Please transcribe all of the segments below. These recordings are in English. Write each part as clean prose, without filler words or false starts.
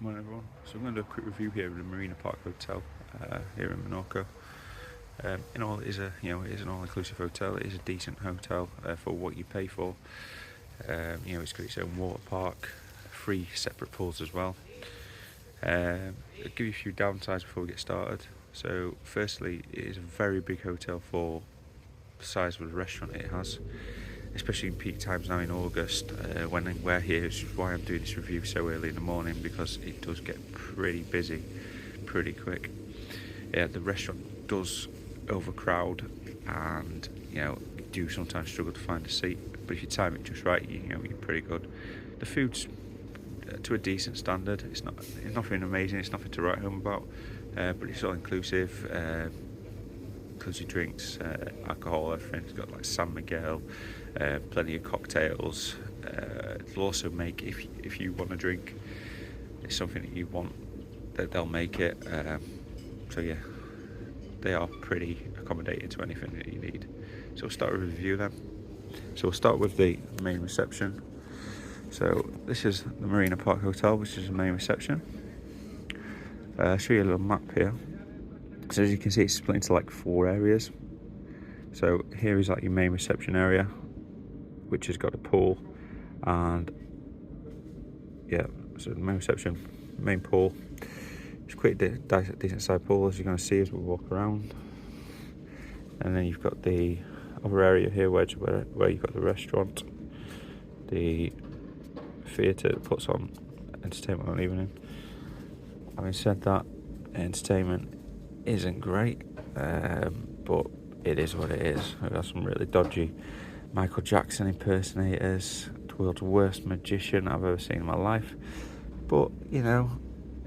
Morning everyone. So I'm going to do a quick review here of the Marina Park Hotel here in Menorca. In all, it is an all-inclusive hotel. It is a decent hotel for what you pay for. It's got its own water park, 3 separate pools as well. I'll give you a few downsides before we get started. So firstly, it is a very big hotel for the size of the restaurant it has, especially in peak times now in August when we're here, which is why I'm doing this review so early in the morning, because it does get pretty busy pretty quick. The restaurant does overcrowd, and you do sometimes struggle to find a seat, but if you time it just right, you're pretty good. The food's to a decent standard. It's nothing amazing, it's nothing to write home about, but it's all inclusive. Includes your drinks, alcohol, everything. It's got like San Miguel, plenty of cocktails. It'll also make, if you want a drink, it's something that you want, that they'll make it. So yeah, they are pretty accommodating to anything that you need. So we'll start with a review then. So we'll start with the main reception. So this is the Marina Park Hotel, which is the main reception. I'll show you a little map here. So as you can see, it's split into like 4 areas. So here is like your main reception area, which has got a pool, and yeah, so the main reception, main pool. It's quite a decent sized pool, as you're going to see as we walk around. And then you've got the other area here where you've got the restaurant, the theatre that puts on entertainment on evening. Having said that, entertainment isn't great, but it is what it is. We've got some really dodgy Michael Jackson impersonators, the world's worst magician I've ever seen in my life, but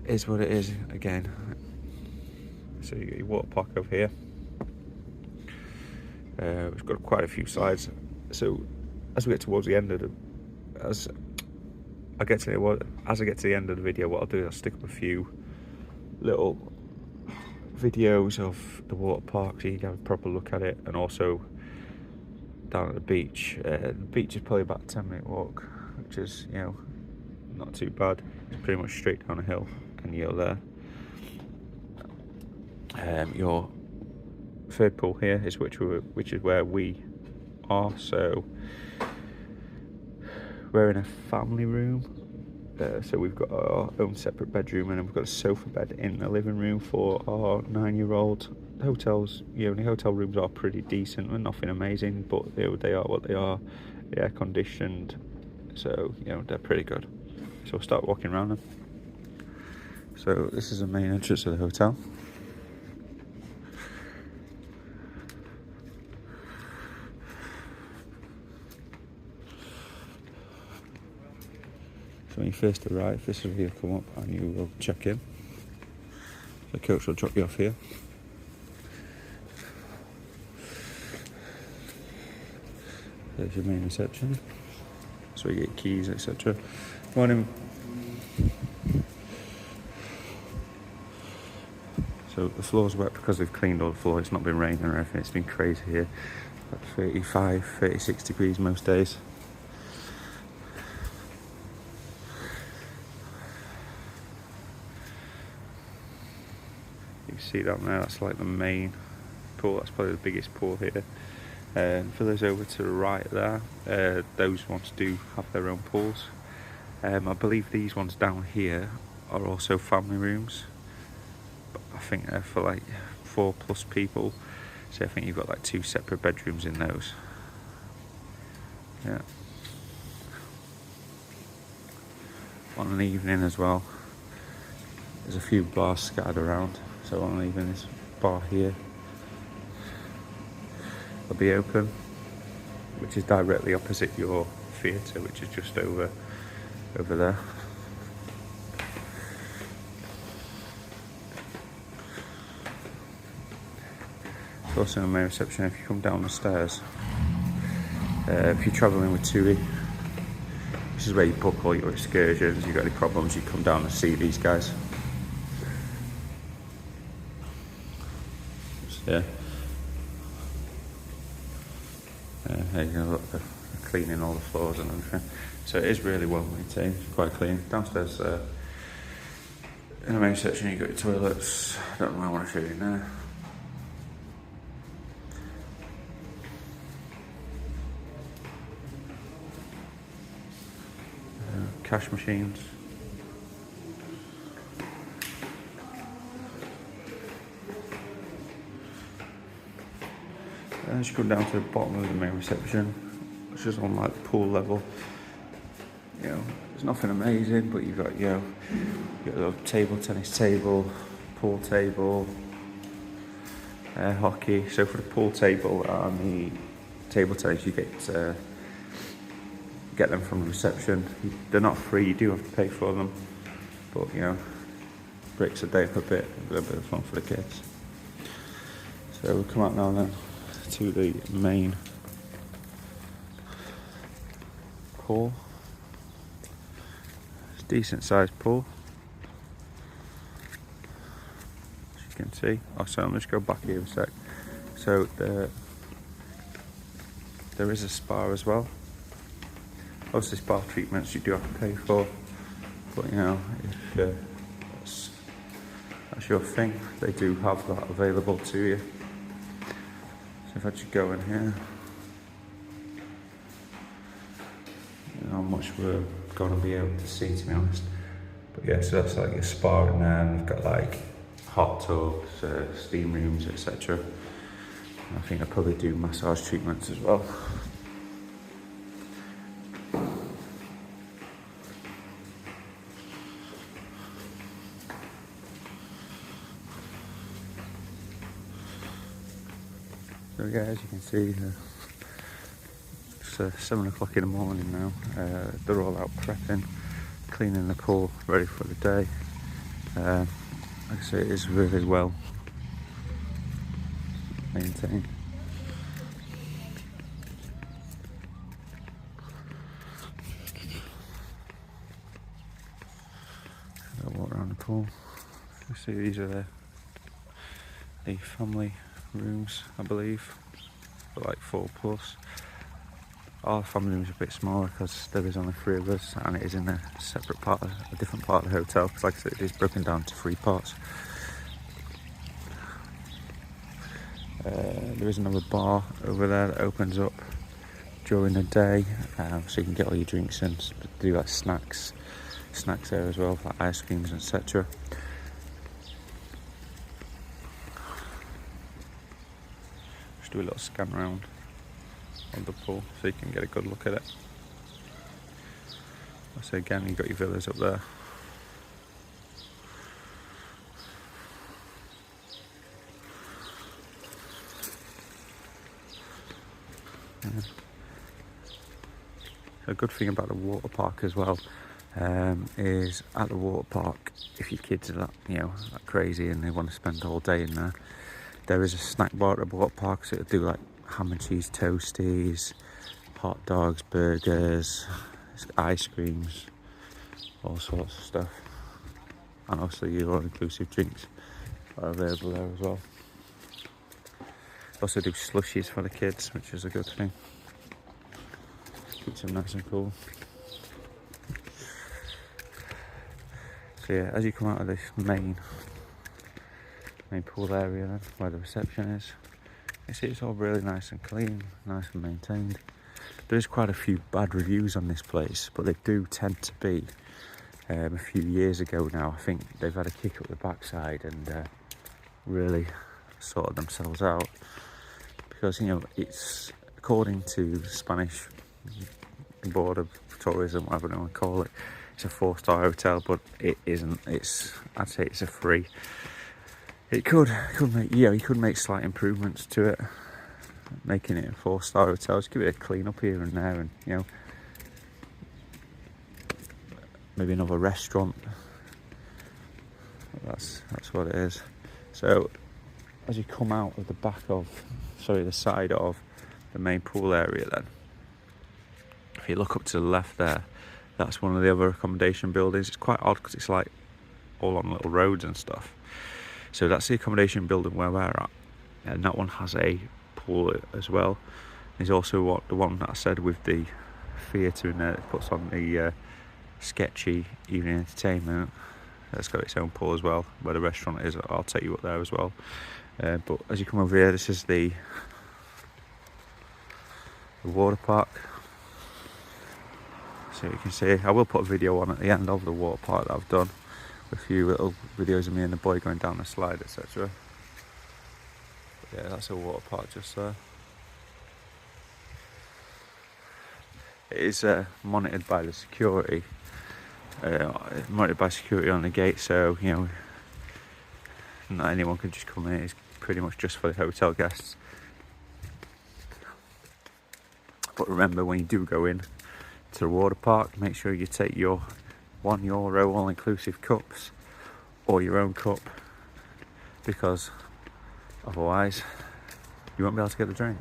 is what it is again. So you got your water park over here. We've got quite a few slides. So as we get towards the end of as I get to the end of the video, what I'll do is I'll stick up a few little videos of the water park so you can have a proper look at it, and also down at the beach. The beach is probably about a 10-minute walk, which is not too bad. It's pretty much straight down a hill and you're there. Your third pool here is which is where we are. So we're in a family room. So we've got our own separate bedroom, and then we've got a sofa bed in the living room for our 9-year-old. Hotels, the hotel rooms are pretty decent and nothing amazing, but they are what they are. They're air conditioned, so they're pretty good. So we'll start walking around them. So this is the main entrance of the hotel. So when you first arrive, this is where you'll come up and you will check in. The coach will drop you off here. There's your main reception. So you get keys, etc. Morning. So the floor's wet because they've cleaned all the floor. It's not been raining or anything. It's been crazy here. About 35, 36 degrees most days. You can see down there, that's like the main pool. That's probably the biggest pool here. For those over to the right there, those ones do have their own pools. I believe these ones down here are also family rooms, but I think they're for like 4+ people. So I think you've got like 2 separate bedrooms in those. Yeah. On an evening as well, there's a few bars scattered around. So on an evening, this bar here will be open, which is directly opposite your theatre, which is just over there. It's also in the main reception. If you come down the stairs, if you're travelling with TUI, this is where you book all your excursions. You've got any problems, you come down and see these guys. Yeah. There you go, look, they're cleaning all the floors and everything. So it is really well maintained, quite clean. Downstairs In the main section you've got your toilets. I don't know why I want to show you in there. Cash machines. As you come down to the bottom of the main reception, which is on like the pool level, you know, there's nothing amazing, but you've got, you know, you've got a little table tennis table, pool table, hockey. So for the pool table and the table tennis, you get them from the reception. They're not free, you do have to pay for them, but you know, breaks the day up a bit of fun for the kids. So we'll come out now and then to the main pool. It's a decent sized pool, as you can see. Oh, so I'm just go back here a sec. So there is a spa as well. Obviously spa treatments you do have to pay for, but you know, if that's your thing, they do have that available to you. So if I just go in here, I don't know how much we're going to be able to see, to be honest. But yeah, so that's like your spa in there, and you've got like hot tubs, steam rooms, etc. I think I probably do massage treatments as well. So yeah, as you can see, it's 7 o'clock in the morning now. They're all out prepping, cleaning the pool, ready for the day. Like I say, it is really well maintained. I'll walk around the pool. You see, these are the family rooms, I believe, for like 4+. Our family room's a bit smaller because there is only 3 of us, and it is in a separate part, a different part of the hotel. Because, like I said, it is broken down to 3 parts. There is another bar over there that opens up during the day, so you can get all your drinks and do like snacks there as well, like ice creams, etc. Just do a little scan around on the pool so you can get a good look at it. So again, you've got your villas up there. Yeah. A good thing about the water park as well is at the water park, if your kids are that, you know, that crazy and they want to spend all day in there, there is a snack bar at the water park, so it'll do like ham and cheese toasties, hot dogs, burgers, ice creams, all sorts of stuff. And obviously your all-inclusive drinks are available there as well. Also do slushies for the kids, which is a good thing. Keeps them nice and cool. So yeah, as you come out of this main pool area then, where the reception is, you see it's all really nice and clean, nice and maintained. There is quite a few bad reviews on this place, but they do tend to be a few years ago now. I think they've had a kick up the backside and really sorted themselves out, because you know, it's according to the Spanish Board of Tourism, whatever you want to call it, it's a 4-star hotel, but it isn't. I'd say it's a 3. It could make, yeah, you could make slight improvements to it, making it a 4-star hotel. Just give it a clean up here and there, and you know, maybe another restaurant. That's what it is. So as you come out of the side of the main pool area, then if you look up to the left there, that's one of the other accommodation buildings. It's quite odd because it's like all on little roads and stuff. So that's the accommodation building where we're at, and that one has a pool as well. There's also the one that I said with the theatre in there that puts on the sketchy evening entertainment. It's got its own pool as well, where the restaurant is. I'll take you up there as well. But as you come over here, this is the water park. So you can see, I will put a video on at the end of the water park that I've done, with a few little videos of me and the boy going down the slide, etc. Yeah, that's a water park just there. It is monitored by the security, monitored by security on the gate, so you know, not anyone can just come in. It's pretty much just for the hotel guests. But remember, when you do go in to the water park, make sure you take your €1 all-inclusive cups or your own cup, because otherwise you won't be able to get the drink.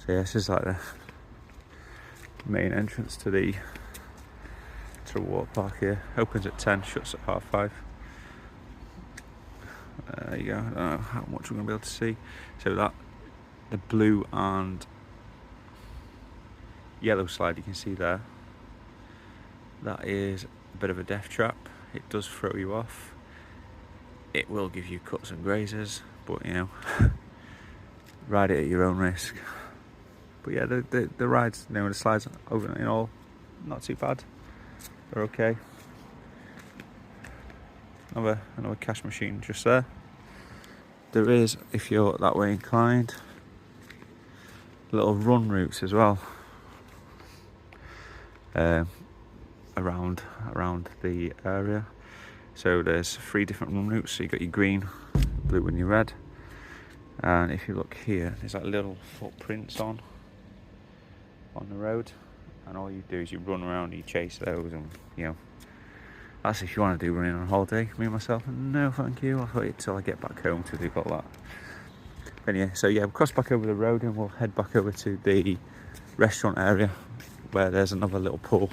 So yeah, this is like the main entrance to the water park here. Opens at 10, shuts at 5:30. There you go. I don't know how much we're going to be able to see. So that, the blue and yellow slide you can see there, that is a bit of a death trap. It does throw you off. It will give you cuts and grazes, but you know, ride it at your own risk. But yeah, the rides, you know, the slides over in all, not too bad. They're okay. Another cash machine just there. There is, if you're that way inclined, little run routes as well. Around the area. So there's 3 different run routes. So you got your green, blue, and your red. And if you look here, there's like little footprints on the road, and all you do is you run around and you chase those, and you know, that's if you want to do running on holiday. Me and myself, no thank you, I'll wait till I get back home to do all that. But anyway, so yeah, we'll cross back over the road and we'll head back over to the restaurant area, where there's another little pool.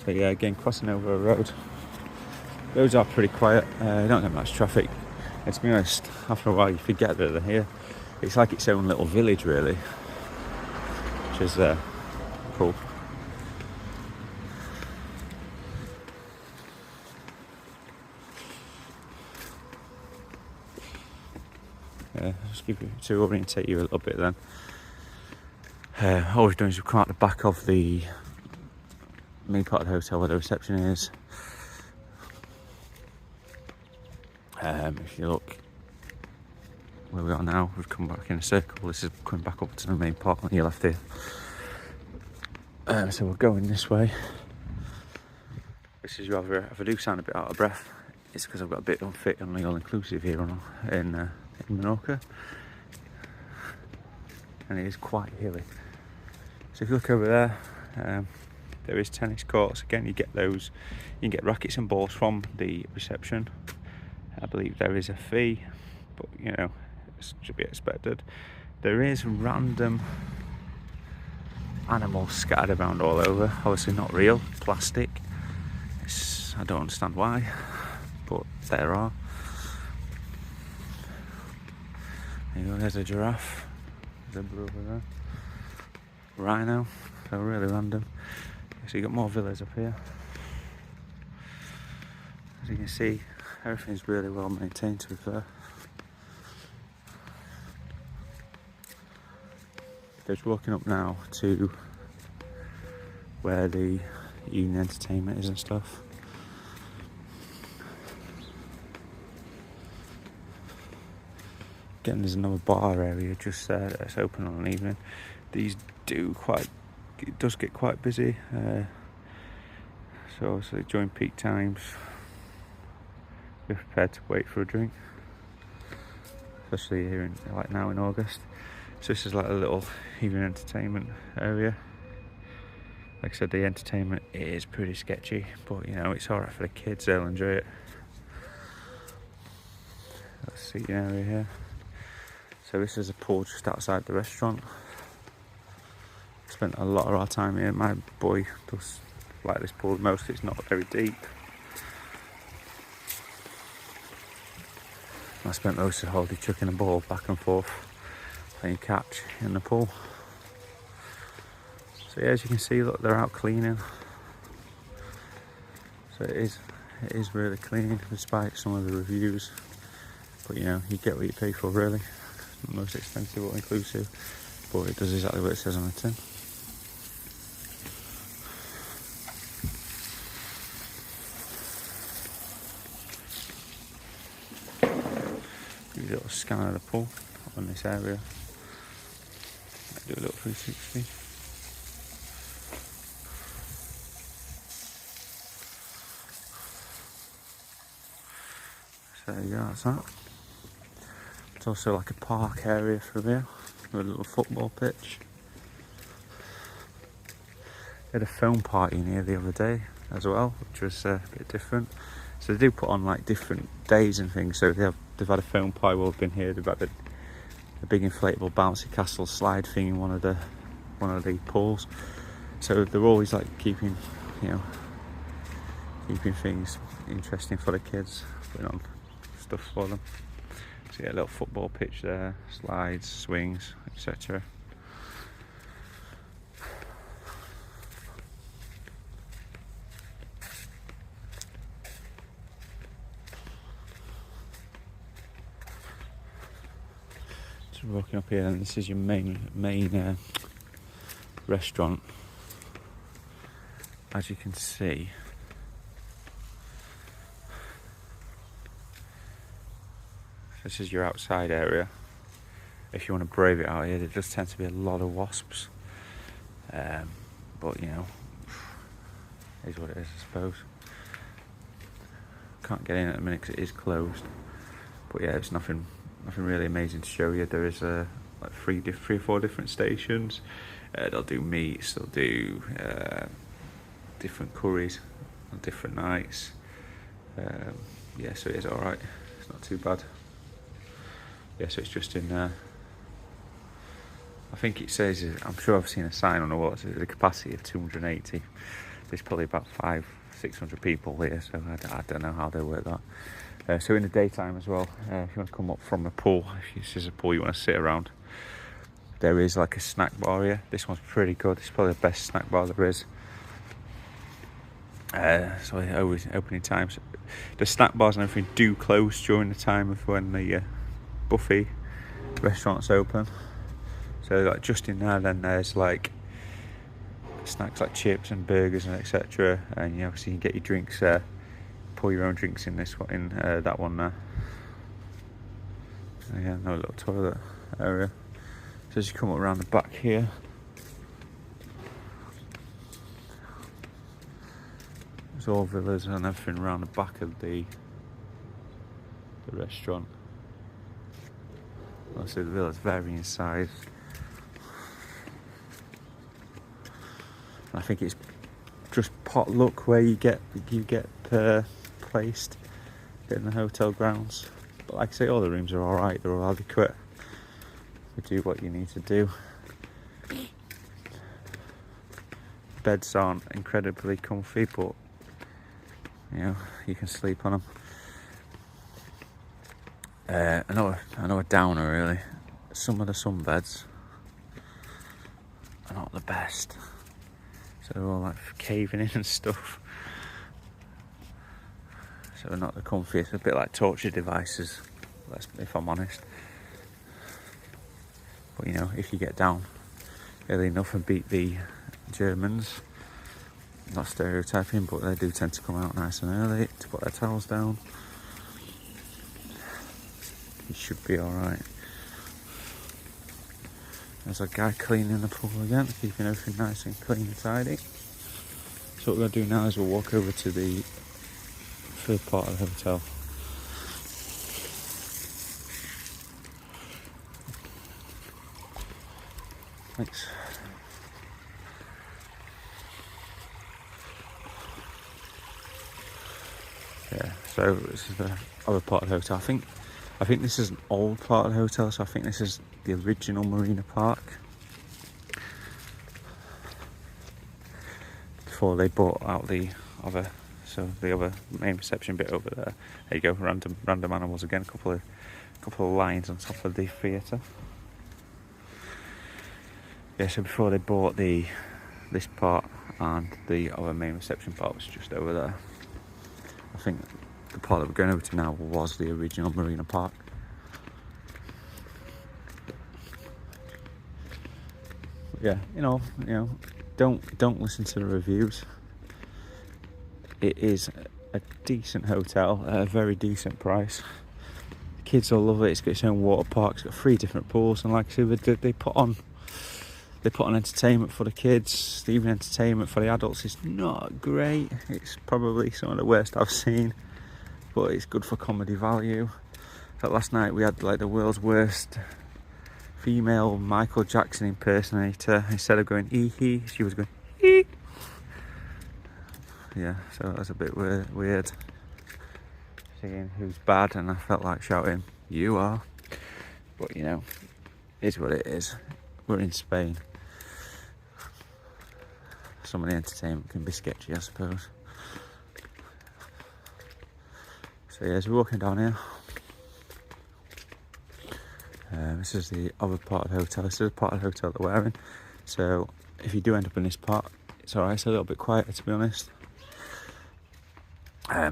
So yeah, again, crossing over a road. Roads are pretty quiet, don't get much traffic. And to be honest, after a while you forget that they're here. It's like its own little village really, which is cool. Yeah, just to orientate you a little bit then. All we're doing is we've come out the back of the main part of the hotel where the reception is. If you look where we are now, we've come back in a circle. This is coming back up to the main park on your left here. So we're going this way. This is rather, if I do sound a bit out of breath, it's because I've got a bit unfit on the all-inclusive here in Menorca, and it is quite hilly. So if you look over there, there is tennis courts. Again, you get those. You can get rackets and balls from the reception. I believe there is a fee, but you know, it should be expected. There is random animals scattered around all over. Obviously not real, plastic. I don't understand why, but there are. There you go, there's a giraffe, zebra over there, rhino, so really random. So you got more villas up here. As you can see, everything's really well maintained, to be fair. Just walking up now to where the evening entertainment is and stuff. Again, there's another bar area just there that's open on an evening. These it does get quite busy. So obviously during peak times, be prepared to wait for a drink, especially here like now in August. So this is like a little evening entertainment area. Like I said, the entertainment is pretty sketchy, but you know, it's alright for the kids, they'll enjoy it. Let's see the area here. So this is a pool just outside the restaurant. Spent a lot of our time here. My boy does like this pool the most. It's not very deep. I spent most of the holiday chucking a ball back and forth playing catch in the pool. So yeah, as you can see, look, they're out cleaning. So it is really clean despite some of the reviews. But you know, you get what you pay for really. It's not the most expensive or inclusive, but it does exactly what it says on the tin. Do a little scan of the pool on this area. Do a little 360. So there you go, that's that. It's also like a park area from here, with a little football pitch. They had a film party in here the other day as well, which was a bit different. So they do put on like different days and things. So they've had a film party while they've been here. They've had a big inflatable bouncy castle slide thing in one of the pools. So they're always like keeping things interesting for the kids, putting on stuff for them. So yeah, a little football pitch there, slides, swings, etc. So walking up here, and this is your main restaurant. As you can see, this is your outside area. If you want to brave it out here, there does tend to be a lot of wasps. But you know, it is what it is, I suppose. Can't get in at the minute because it is closed. But yeah, it's nothing really amazing to show you. There is like three or four different stations. They'll do meats, they'll do different curries on different nights. Yeah, so it is alright. It's not too bad. Yeah, so it's just in there. I think it says, I'm sure I've seen a sign on the wall that says the capacity of 280. There's probably about 500-600 people here, so I don't know how they work that. So in the daytime as well, if you want to come up from the pool, if this is a pool you want to sit around, there is like a snack bar here. This one's pretty good. It's probably the best snack bar there is. So always opening times. The snack bars and everything do close during the time of when the buffet restaurant's open. So like just in there, then there's like snacks like chips and burgers and etc. And you obviously you can get your drinks there. Pour your own drinks in this one, in that one there. Again, no little toilet area. So as you come up around the back here, there's all villas and everything around the back of the restaurant. Also the villas vary in size. I think it's just potluck where you get placed in the hotel grounds. But like I say, all the rooms are alright, they're all adequate. You do what you need to do. Beds aren't incredibly comfy, but you know, you can sleep on them. I know a downer really. Some of the sunbeds are not the best. So they're all like caving in and stuff. So they're not the comfiest. A bit like torture devices, if I'm honest. But you know, if you get down early enough and beat the Germans, not stereotyping, but they do tend to come out nice and early to put their towels down. You should be alright. There's a guy cleaning the pool again, keeping everything nice and clean and tidy. So what we're going to do now is we'll walk over to the third part of the hotel. Thanks. Yeah, so this is the other part of the hotel. I think this is an old part of the hotel, so I think this is the original Marina Park. Before they bought out the other main reception bit over there. There you go, random animals again, a couple of lines on top of the theatre. Yeah, so before they bought this part, and the other main reception part was just over there. I think the part that we're going over to now was the original Marina Park. But yeah, you know, don't listen to the reviews. It is a decent hotel at a very decent price. The kids all love it. It's got its own water park. It's got 3 different pools, and like I said, they put on entertainment for the kids. The evening entertainment for the adults is not great. It's probably some of the worst I've seen, but it's good for comedy value. So last night we had like the world's worst female Michael Jackson impersonator. Instead of going ee-hee, she was going ee. Yeah, so that was a bit weird. Seeing who's bad, and I felt like shouting, "You are." But you know, it's what it is. We're in Spain. Some of the entertainment can be sketchy, I suppose. So yeah, as we're walking down here, this is the other part of the hotel. This is the part of the hotel that we're in. So if you do end up in this part, it's alright. It's a little bit quieter, to be honest.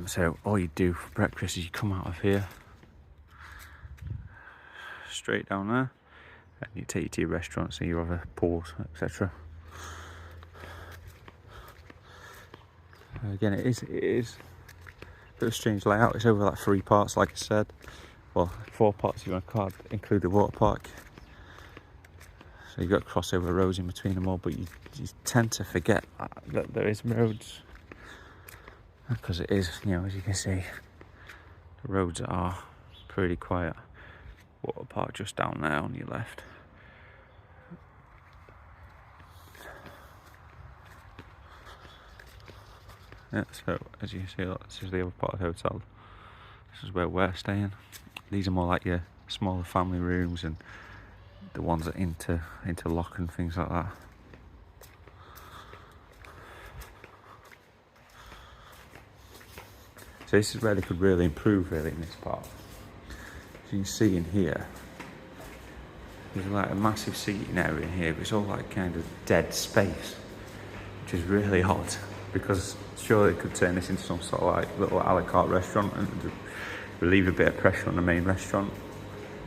So all you do for breakfast is you come out of here, straight down there, and you take you to your restaurants and your other pools, etc. Again, it is a bit of a strange layout. It's over like 3 parts, like I said. Well, 4 parts if you want to include the water park. So you've got crossover roads in between them all, but you tend to forget that there is roads, because it is, you know, as you can see, the roads are pretty quiet. Water park just down there on your left. Yeah, so as you can see, look, this is the other part of the hotel. This is where we're staying. These are more like your smaller family rooms, and the ones that interlock and things like that. So this is where they could really improve, really, in this part. As you can see in here, there's like a massive seating area in here, but it's all like kind of dead space, which is really odd, because surely they could turn this into some sort of like little a la carte restaurant and relieve a bit of pressure on the main restaurant,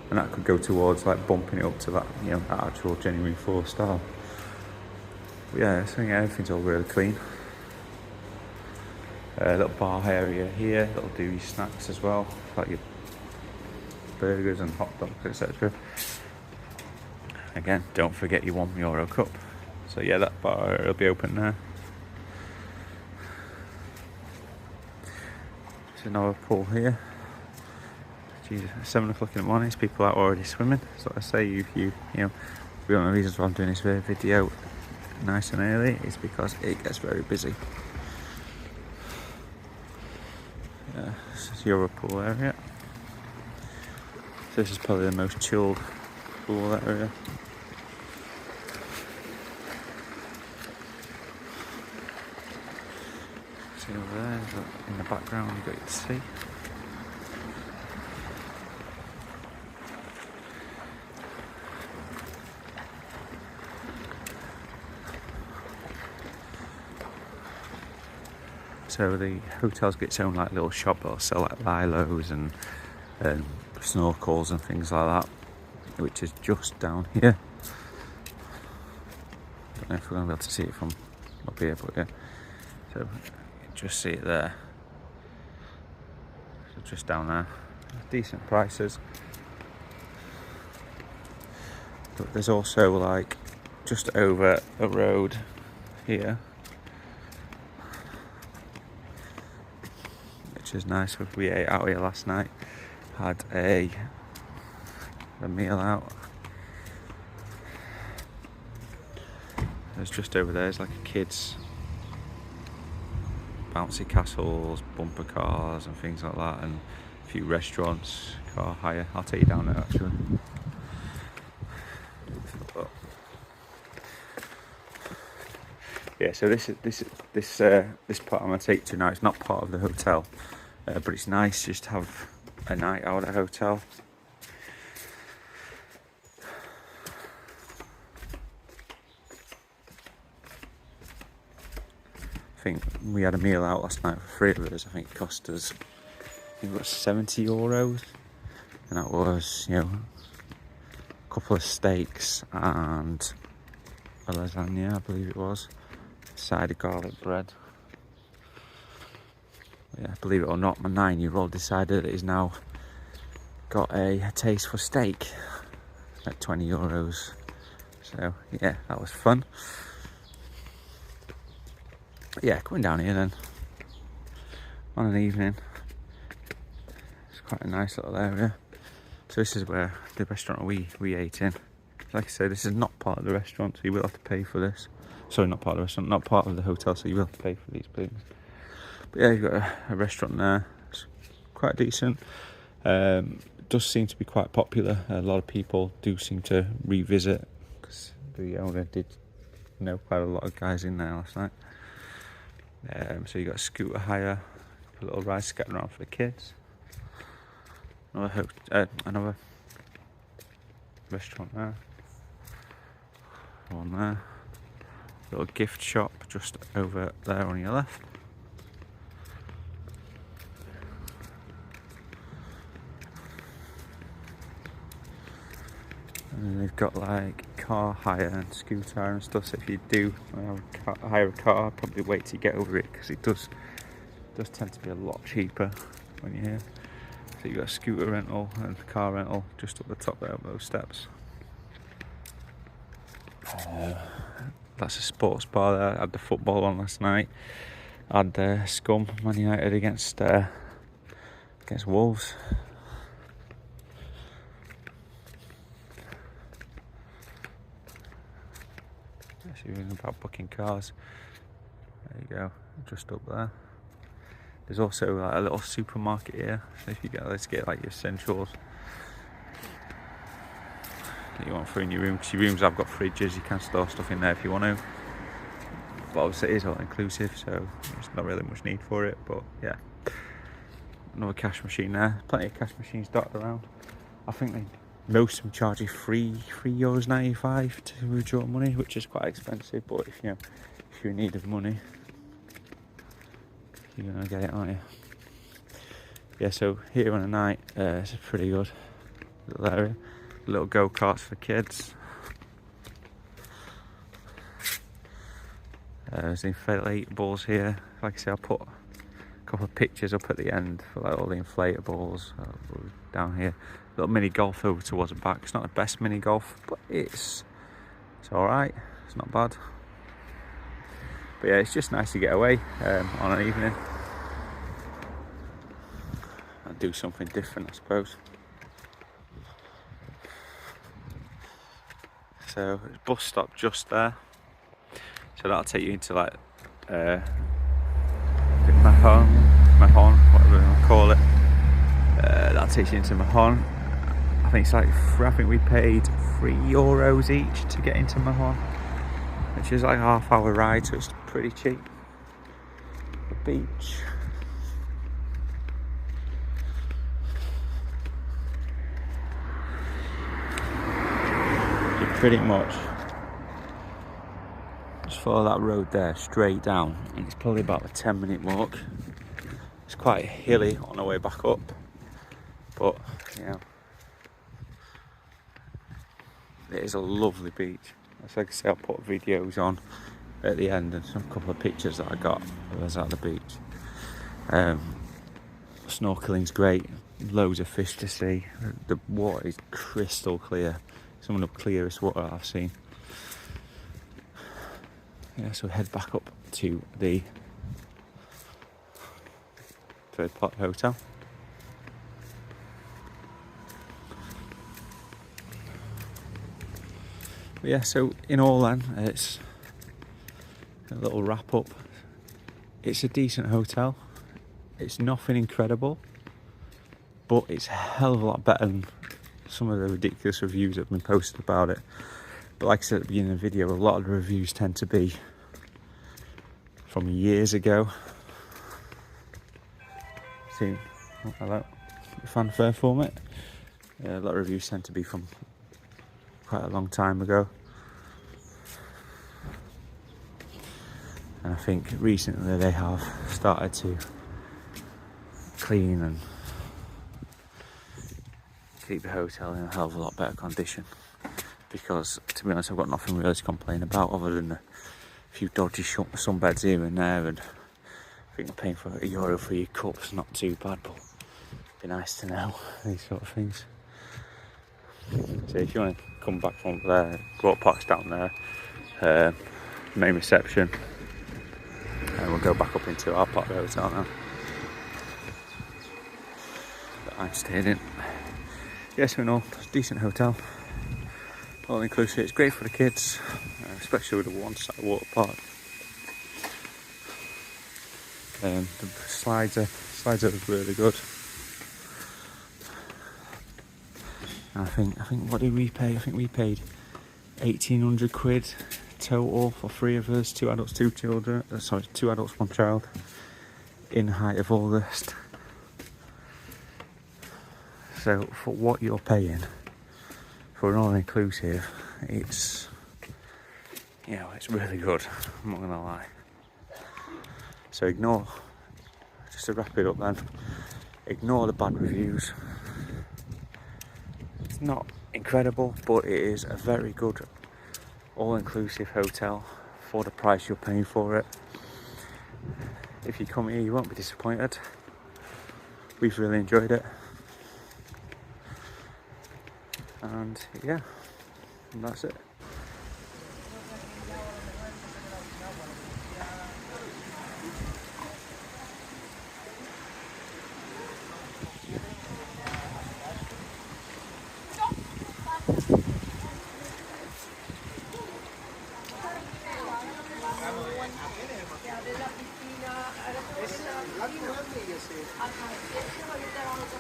and that could go towards like bumping it up to that, you know, that actual genuine 4-star. But yeah, I think everything's all really clean. Little bar area here that'll do your snacks as well, like your burgers and hot dogs, etc. Again, don't forget your €1 cup. So yeah, that bar will be open there. There's another pool here. Jesus, 7 o'clock in the morning, people are already swimming. So I say, you know, one of the reasons why I'm doing this video nice and early is because it gets very busy. Yeah, this is your pool area. So this is probably the most chilled pool area. See over there, in the background you've got your sea. So the hotel's got its own like little shop that'll sell like lilos and snorkels and things like that, which is just down here. Don't know if we're going to be able to see it from up here, but yeah. So just see it there. So just down there, decent prices. But there's also like just over a road here, which is nice. We ate out here last night, had a meal out. There's just over there is like a kids bouncy castles, bumper cars and things like that, and a few restaurants, car hire. I'll take you down there actually. But yeah, so this part I'm gonna take tonight. It's not part of the hotel, but it's nice just to have a night out at a hotel. I think we had a meal out last night for 3 of us. I think it cost us, I think it was €70, and that was, you know, a couple of steaks and a lasagna, I believe it was, a side of garlic bread. Yeah, believe it or not, my 9-year-old decided that he's now got a taste for steak at €20. So yeah, that was fun. But yeah, coming down here then on an evening, it's quite a nice little area. So this is where the restaurant we ate in. Like I say, this is not part of the restaurant, so you will have to pay for this. Sorry, not part of the restaurant, not part of the hotel, so you will have to pay for these things. But yeah, you've got a restaurant there. It's quite decent. Does seem to be quite popular. A lot of people do seem to revisit, because the owner did know quite a lot of guys in there last night. So you got a scooter hire, a little ride scattered around for the kids. Another restaurant there. One there. Little gift shop just over there on your left. And they've got like car hire and scooter and stuff, so if you do hire a car, probably wait till you get over it, because it does tend to be a lot cheaper when you're here. So you've got a scooter rental and car rental just up the top there of those steps. That's a sports bar there. I had the football on last night. I had Scum, Man United against Wolves. Even about booking cars. There you go, just up there. There's also like a little supermarket here, so if you let's get like your essentials that you want for in your room, because your rooms have got fridges, you can store stuff in there if you want to. But obviously it is all inclusive, so there's not really much need for it. But yeah, another cash machine there. Plenty of cash machines dotted around. I think most of them charge you €3.95 to withdraw money, which is quite expensive, but if you're in need of money, you're gonna get it, aren't you? Yeah, so here on a night, it's a pretty good little area. Little go-karts for kids. There's inflatables here. Like I say, I'll put a couple of pictures up at the end for like all the inflatables down here. Little mini golf over towards the back. It's not the best mini golf, but it's alright. It's not bad. But yeah, it's just nice to get away on an evening and do something different, I suppose. So there's a bus stop just there. So that'll take you into like Mahon, whatever you want to call it. That'll take you into Mahon. I think it's like, I think we paid €3 each to get into Mahon, which is like a half-hour ride, so it's pretty cheap. The beach. You pretty much just follow that road there straight down, and it's probably about a 10-minute walk. It's quite hilly on the way back up, but yeah, it is a lovely beach. As like I say, I'll put videos on at the end and some couple of pictures that I got of us at the beach. Snorkeling's great, loads of fish to see. The water is crystal clear, some of the clearest water I've seen. Yeah, so head back up to the Third Park Hotel. But yeah, so in all then, it's a little wrap up. It's a decent hotel. It's nothing incredible, but it's a hell of a lot better than some of the ridiculous reviews that have been posted about it. But like I said at the beginning of the video, a lot of the reviews tend to be from years ago. See, oh, hello, fanfare for it. A lot of reviews tend to be from quite a long time ago. And I think recently they have started to clean and keep the hotel in a hell of a lot better condition, because to be honest I've got nothing really to complain about other than a few dodgy sunbeds here and there, and I think paying for €1 for your cup's not too bad, but it'd be nice to know these sort of things. So if you want to come back from there, Park's down there, main reception, and we'll go back up into our part of the hotel now that I stayed in. Yes, we know, it's a decent hotel, all inclusive. It's great for the kids, especially with the one-side water park. The slides are really good. And I think what did we pay? I think we paid 1,800 quid total for 3 of us, 2 adults, 2 children. 2 adults, 1 child, in the height of August. So for what you're paying for an all-inclusive, it's really good. I'm not gonna lie. So just to wrap it up then, ignore the bad reviews. It's not incredible, but it is a very good all-inclusive hotel for the price you're paying for it. If you come here, you won't be disappointed. We've really enjoyed it. And yeah, and that's it.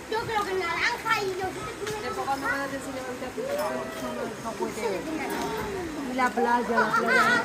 Yo creo que naranja y yo después cuando van a enseñar el y la playa, la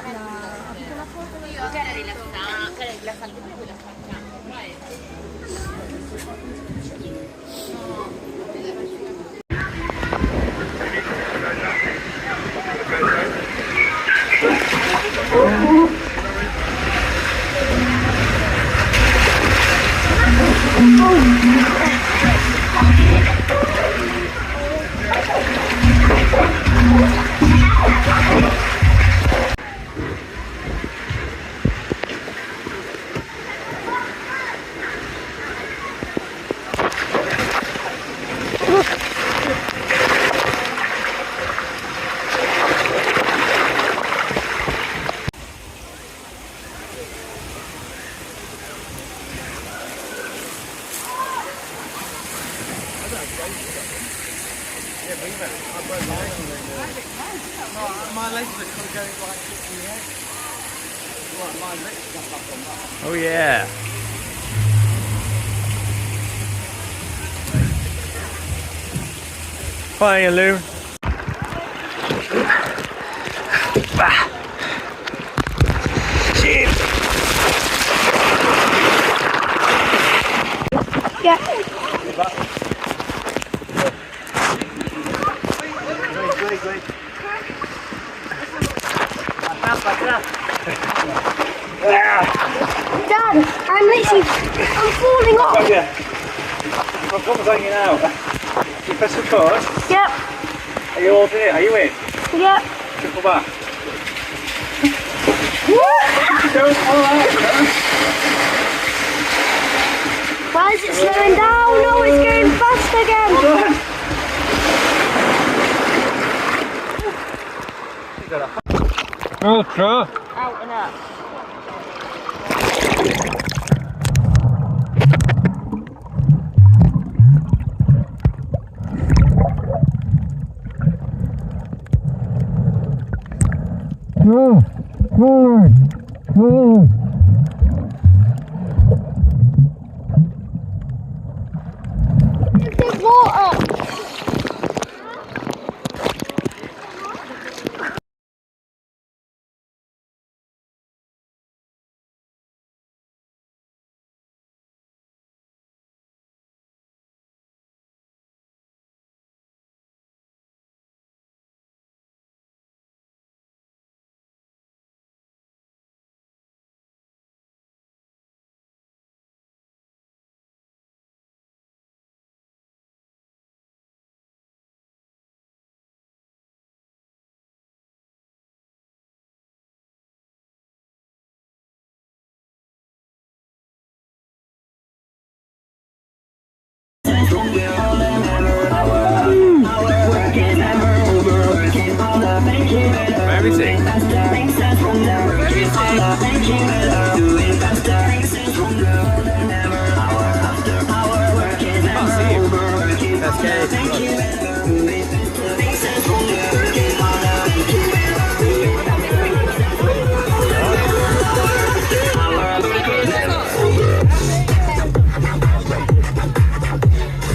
Oh yeah. Hi, Lou. Yeah. Dad, I'm falling off. Oh yeah. I'll come on you now. You press record. Yep. Are you all here? Are you in? Yep. Triple back. Don't fall out, man. Why is it slowing down? No, it's going fast again. Ultra. Out and up. There's water. Everything. Can't see him. That's scary.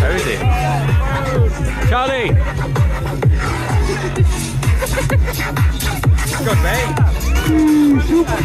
Everything. Charlie! Good, mate. Super!